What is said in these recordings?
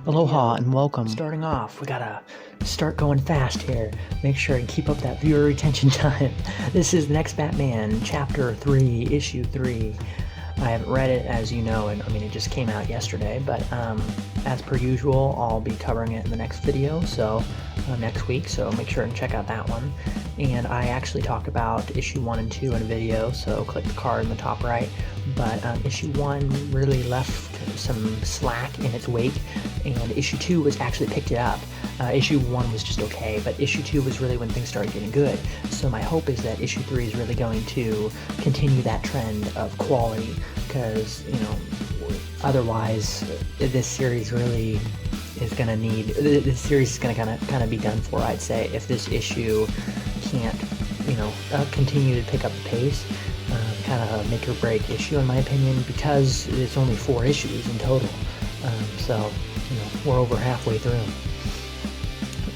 Aloha and welcome. Starting off, we gotta start going fast here. Make sure and keep up that viewer retention time. This is the Next Batman, Chapter 3, Issue 3. I haven't read it, as you know, and I mean, it just came out yesterday, but as per usual, I'll be covering it in the next video, so next week, so make sure and check out that one. And I actually talked about Issue 1 and 2 in a video, so click the card in the top right. But Issue 1 really left some slack in its wake, and Issue 2 was actually picked it up. Issue 1 was just okay, but Issue 2 was really when things started getting good. So my hope is that Issue 3 is really going to continue that trend of quality, because, you know, otherwise this series really is going to need, this series is going to kind of be done for, I'd say, if this issue can't, you know, continue to pick up the pace. Kind of a make or break issue in my opinion, because it's only 4 issues in total. So, you know, we're over halfway through.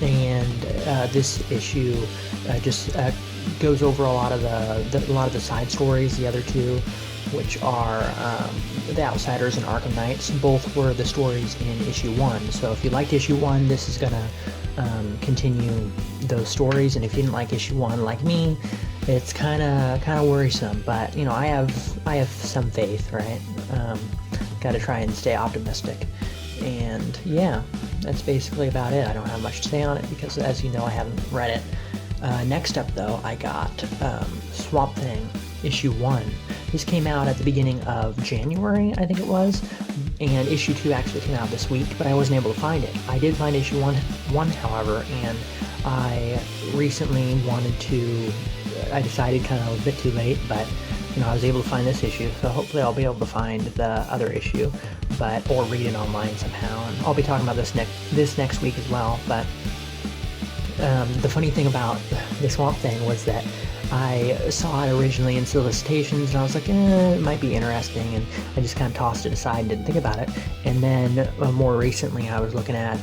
And this issue just goes over a lot of the side stories. The other two, which are The Outsiders and Arkham Knights, both were the stories in Issue 1. So if you liked Issue 1, this is gonna continue those stories. And if you didn't like Issue 1, like me, it's kind of worrisome. But you know, I have some faith, right? Got to try and stay optimistic. And yeah, that's basically about it. I don't have much to say on it because, as you know, I haven't read it. Next up, though, I got Swamp Thing, Issue 1. This came out at the beginning of January, I think it was, and Issue 2 actually came out this week, but I wasn't able to find it. I did find Issue 1, however, and I recently I decided kind of a bit too late, but you know, I was able to find this issue, so hopefully I'll be able to find the other issue, or read it online somehow. And I'll be talking about this next week as well. But the funny thing about the Swamp Thing was that I saw it originally in solicitations, and I was like, it might be interesting, and I just kind of tossed it aside and didn't think about it. And then more recently, I was looking at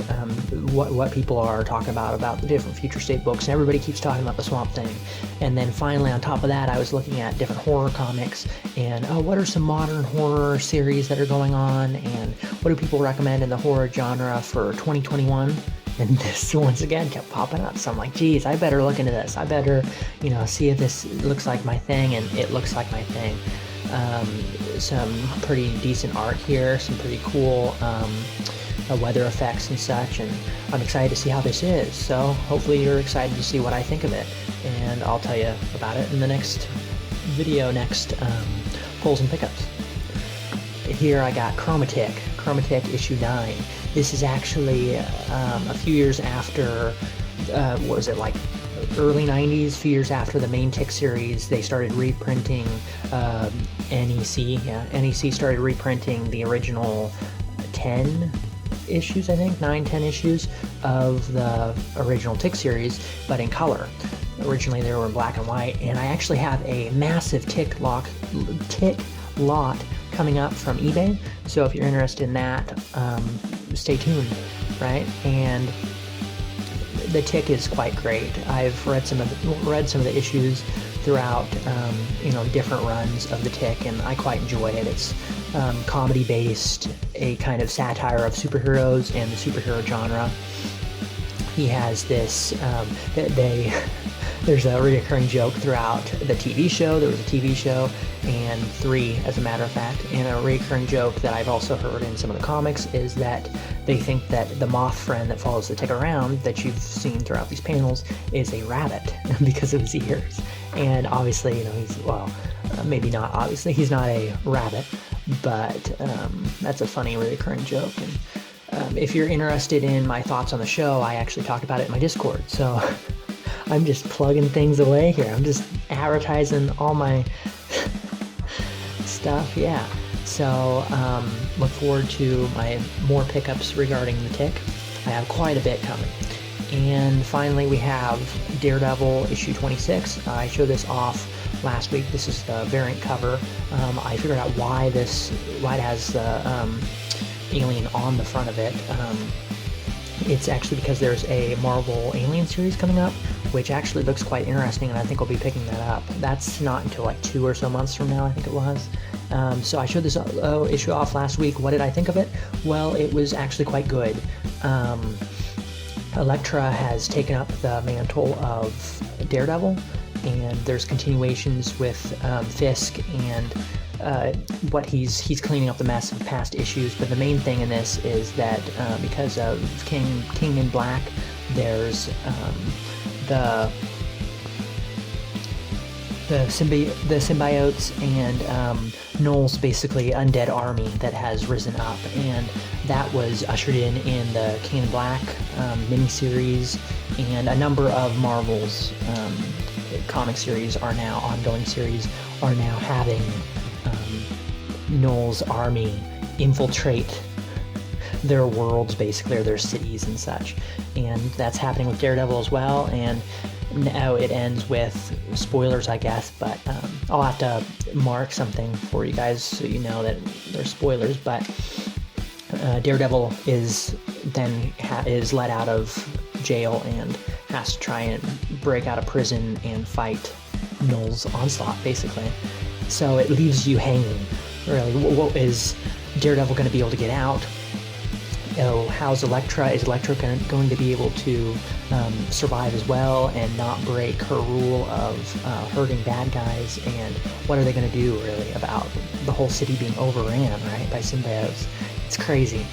what people are talking about the different Future State books, and everybody keeps talking about the Swamp Thing. And then finally, on top of that, I was looking at different horror comics, and what are some modern horror series that are going on, and what do people recommend in the horror genre for 2021? And this once again kept popping up, so I'm like, geez, I better look into this. I better, you know, see if this looks like my thing, and it looks like my thing. Some pretty decent art here, some pretty cool weather effects and such, and I'm excited to see how this is. So hopefully you're excited to see what I think of it, and I'll tell you about it in the next video, pulls and pickups. Here I got Chromatic issue 9. This is actually a few years after, what was it, like early 90s, few years after the main Tick series. They started reprinting NEC. Yeah, NEC started reprinting the original 10 issues, I think, 9-10 issues of the original Tick series, but in color. Originally they were in black and white, and I actually have a massive Tick lot coming up from eBay, so if you're interested in that, stay tuned, right? And the Tick is quite great. I've read some of the issues throughout, you know, different runs of the Tick, and I quite enjoy it. It's comedy based, a kind of satire of superheroes and the superhero genre. He has this, there's a recurring joke throughout the TV show. There was a TV show, and 3, as a matter of fact. And a recurring joke that I've also heard in some of the comics is that they think that the moth friend that follows the Tick around, that you've seen throughout these panels, is a rabbit because of his ears. And obviously, you know, maybe not obviously, he's not a rabbit, but that's a funny recurring joke. And if you're interested in my thoughts on the show, I actually talked about it in my Discord, so I'm just plugging things away here. I'm just advertising all my stuff, yeah. So look forward to my more pickups regarding the Tick. I have quite a bit coming. And finally, we have Daredevil issue 26. I showed this off last week. This is the variant cover. I figured out why it has the alien on the front of it. It's actually because there's a Marvel Alien series coming up, which actually looks quite interesting, and I think I'll be picking that up. That's not until like 2 or so months from now, I think it was. So I showed this issue off last week. What did I think of it? Well, it was actually quite good. Elektra has taken up the mantle of Daredevil, and there's continuations with Fisk and what he's cleaning up the mess of past issues. But the main thing in this is that because of King in Black, there's the symbiotes and Knowles' basically undead army that has risen up, and that was ushered in the King in Black miniseries, and a number of Marvel's comic series are now ongoing series are now having Knowles' army infiltrate their worlds, basically, or their cities and such, and that's happening with Daredevil as well. And now it ends with spoilers, I guess, but I'll have to mark something for you guys so you know that there's spoilers. But Daredevil is let out of jail and has to try and break out of prison and fight Knowles' onslaught, basically. So it leaves you hanging, really. What is Daredevil going to be able to get out? How's Elektra? Is Elektra going to be able to survive as well and not break her rule of hurting bad guys? And what are they going to do, really, about the whole city being overran, right, by symbiotes? It's crazy.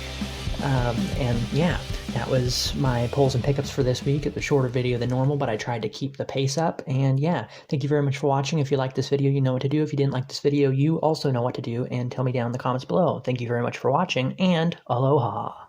And yeah, that was my polls and pickups for this week. It's a shorter video than normal, but I tried to keep the pace up. And yeah, thank you very much for watching. If you liked this video, you know what to do. If you didn't like this video, you also know what to do. And tell me down in the comments below. Thank you very much for watching, and aloha.